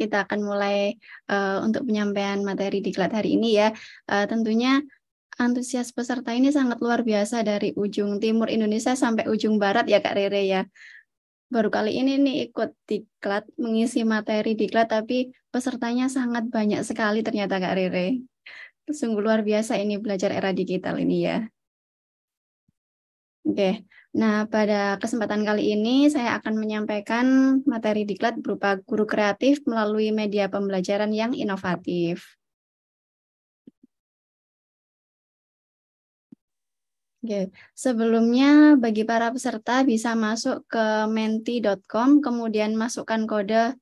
kita akan mulai untuk penyampaian materi diklat hari ini ya. Tentunya antusias peserta ini sangat luar biasa dari ujung timur Indonesia sampai ujung barat ya Kak Rere ya. Baru kali ini nih ikut diklat, mengisi materi diklat, tapi pesertanya sangat banyak sekali ternyata Kak Rere. Sungguh luar biasa ini belajar era digital ini ya. Oke, nah pada kesempatan kali ini saya akan menyampaikan materi diklat berupa guru kreatif melalui media pembelajaran yang inovatif. Oke, sebelumnya bagi para peserta bisa masuk ke menti.com, kemudian masukkan kode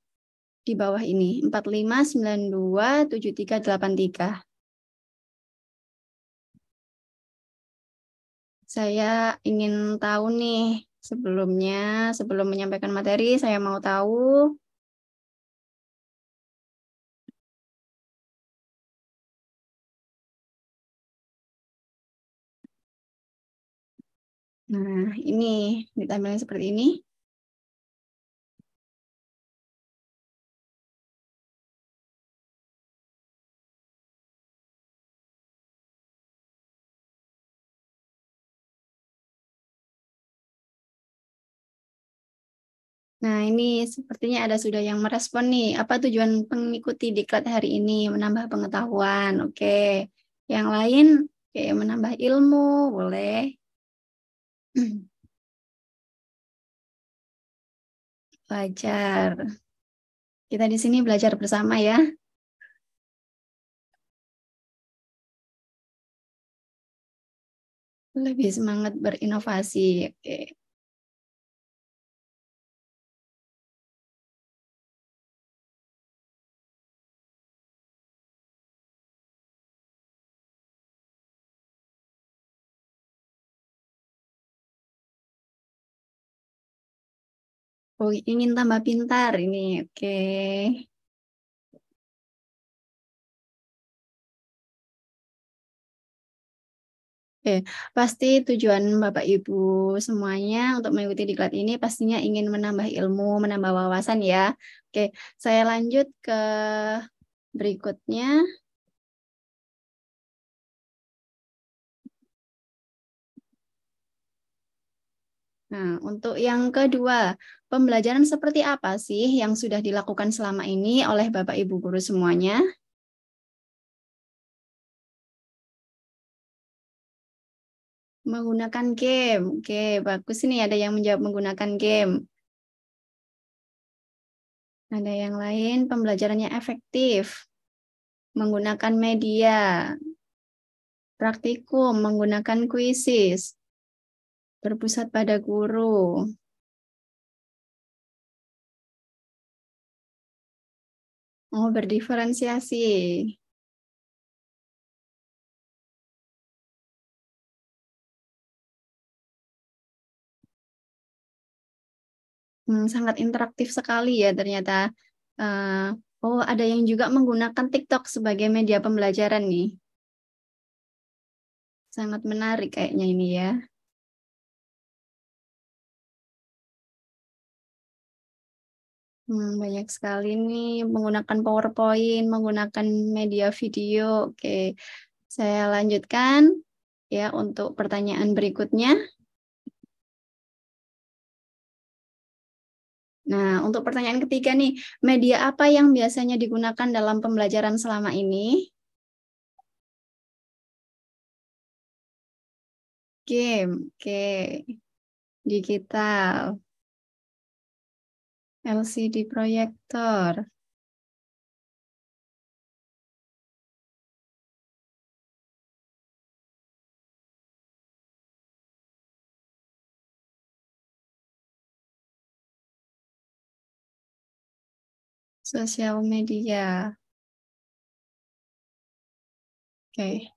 di bawah ini, 45927383. Saya ingin tahu nih, sebelum menyampaikan materi, saya mau tahu nah, ini ditampilkan seperti ini. Nah, ini sepertinya ada sudah yang merespon nih. Apa tujuan mengikuti diklat hari ini? Menambah pengetahuan. Oke. Yang lain, oke, menambah ilmu, boleh. Belajar. Kita di sini belajar bersama ya. Lebih semangat berinovasi. Oke. Oh, ingin tambah pintar ini. Oke. Oke, pasti tujuan Bapak Ibu semuanya untuk mengikuti diklat ini pastinya ingin menambah ilmu, menambah wawasan ya. Oke, saya lanjut ke berikutnya. Nah, untuk yang kedua, pembelajaran seperti apa sih yang sudah dilakukan selama ini oleh Bapak Ibu guru semuanya? Menggunakan game. Oke, bagus ini ada yang menjawab menggunakan game. Ada yang lain, pembelajarannya efektif. Menggunakan media. Praktikum, menggunakan kuisis. Berpusat pada guru. Oh, berdiferensiasi. Sangat interaktif sekali ya ternyata. Oh, ada yang juga menggunakan TikTok sebagai media pembelajaran nih. Sangat menarik kayaknya ini ya. Banyak sekali nih menggunakan PowerPoint, menggunakan media video. Oke, saya lanjutkan ya untuk pertanyaan berikutnya. Nah, untuk pertanyaan ketiga nih, media apa yang biasanya digunakan dalam pembelajaran selama ini? Game, oke. Digital, LCD proyektor, sosial media. Oke.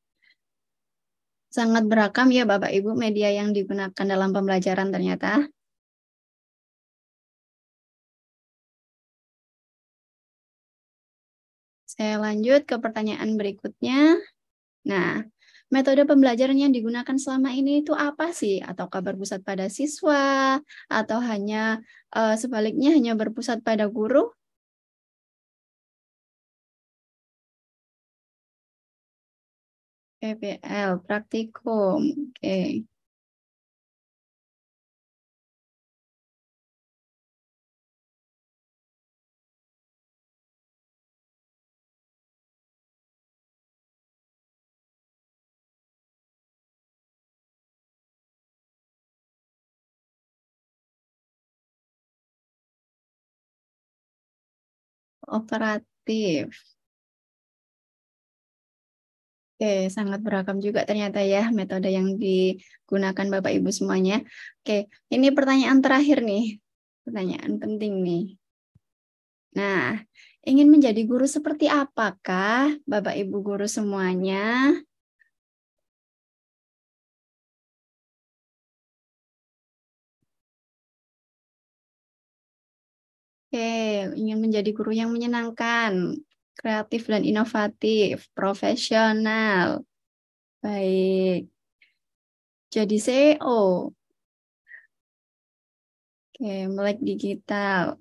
Sangat beragam ya Bapak Ibu media yang digunakan dalam pembelajaran ternyata. Saya lanjut ke pertanyaan berikutnya. Nah, metode pembelajaran yang digunakan selama ini itu apa sih? Ataukah berpusat pada siswa atau hanya sebaliknya hanya berpusat pada guru? PPL, praktikum. Oke. Operatif. Oke, sangat beragam juga ternyata ya metode yang digunakan Bapak Ibu semuanya. Oke, ini pertanyaan terakhir nih. Pertanyaan penting nih. Nah, ingin menjadi guru seperti apakah Bapak Ibu guru semuanya? Oke, ingin menjadi guru yang menyenangkan, kreatif dan inovatif, profesional. Baik, jadi CEO. Oke, melek digital.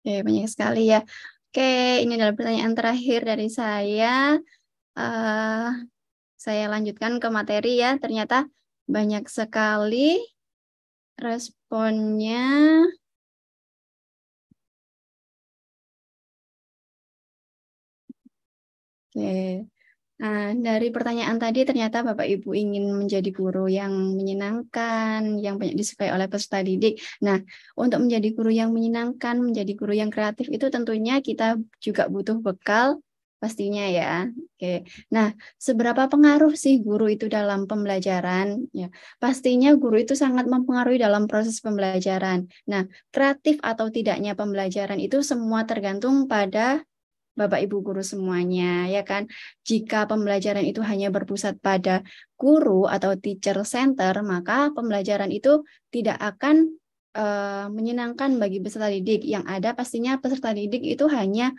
Oke, banyak sekali ya. Oke, ini adalah pertanyaan terakhir dari saya. Eh, saya lanjutkan ke materi ya. Ternyata banyak sekali responnya. Oke. Nah, dari pertanyaan tadi ternyata Bapak Ibu ingin menjadi guru yang menyenangkan, yang banyak disukai oleh peserta didik. Nah, untuk menjadi guru yang menyenangkan, menjadi guru yang kreatif itu tentunya kita juga butuh bekal pastinya ya. Oke. Nah, seberapa pengaruh sih guru itu dalam pembelajaran? Ya, pastinya guru itu sangat mempengaruhi dalam proses pembelajaran. Nah, kreatif atau tidaknya pembelajaran itu semua tergantung pada Bapak Ibu guru semuanya, ya kan? Jika pembelajaran itu hanya berpusat pada guru atau teacher center, maka pembelajaran itu tidak akan menyenangkan bagi peserta didik. Yang ada pastinya peserta didik itu hanya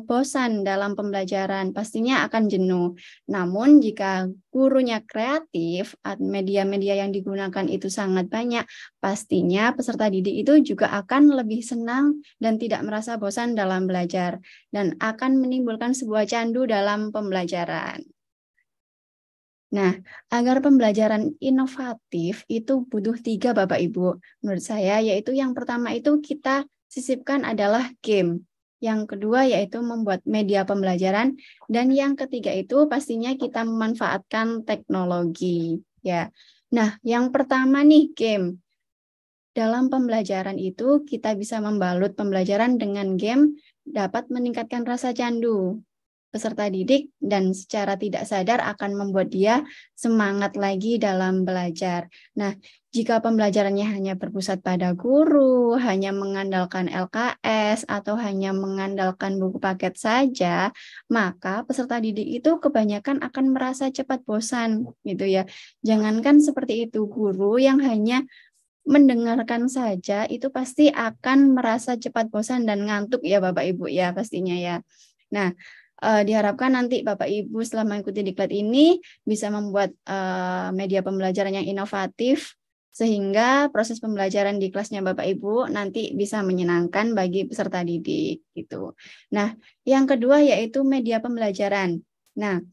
bosan dalam pembelajaran, pastinya akan jenuh. Namun jika gurunya kreatif, media-media yang digunakan itu sangat banyak, pastinya peserta didik itu juga akan lebih senang dan tidak merasa bosan dalam belajar dan akan menimbulkan sebuah candu dalam pembelajaran. Nah, agar pembelajaran inovatif itu butuh 3 Bapak Ibu. Menurut saya, yaitu yang pertama itu kita sisipkan adalah game. Yang kedua yaitu membuat media pembelajaran. Dan yang ketiga itu pastinya kita memanfaatkan teknologi. Ya. Nah, yang pertama nih game. Dalam pembelajaran itu kita bisa membalut pembelajaran dengan game dapat meningkatkan rasa candu peserta didik dan secara tidak sadar akan membuat dia semangat lagi dalam belajar. Nah, jika pembelajarannya hanya berpusat pada guru, hanya mengandalkan LKS, atau hanya mengandalkan buku paket saja, maka peserta didik itu kebanyakan akan merasa cepat bosan, gitu ya. Jangankan seperti itu, guru yang hanya mendengarkan saja itu pasti akan merasa cepat bosan dan ngantuk ya Bapak Ibu ya pastinya ya. Nah, diharapkan nanti Bapak Ibu setelah mengikuti diklat ini bisa membuat media pembelajaran yang inovatif sehingga proses pembelajaran di kelasnya Bapak Ibu nanti bisa menyenangkan bagi peserta didik gitu. Nah, yang kedua yaitu media pembelajaran. Nah,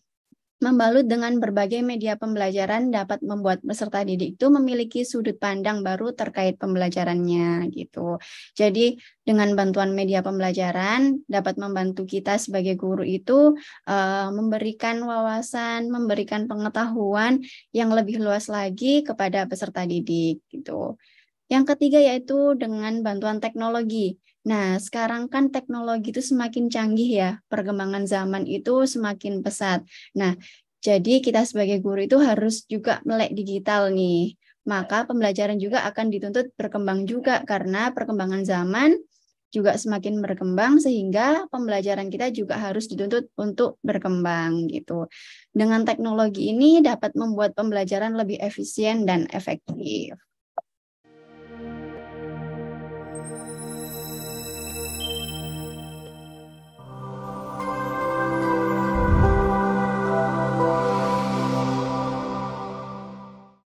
membalut dengan berbagai media pembelajaran dapat membuat peserta didik itu memiliki sudut pandang baru terkait pembelajarannya gitu. Jadi dengan bantuan media pembelajaran dapat membantu kita sebagai guru itu memberikan wawasan, memberikan pengetahuan yang lebih luas lagi kepada peserta didik gitu. Yang ketiga yaitu dengan bantuan teknologi. Nah, sekarang kan teknologi itu semakin canggih ya, perkembangan zaman itu semakin pesat. Nah, jadi kita sebagai guru itu harus juga melek digital nih. Maka pembelajaran juga akan dituntut berkembang juga karena perkembangan zaman juga semakin berkembang sehingga pembelajaran kita juga harus dituntut untuk berkembang gitu. Dengan teknologi ini dapat membuat pembelajaran lebih efisien dan efektif.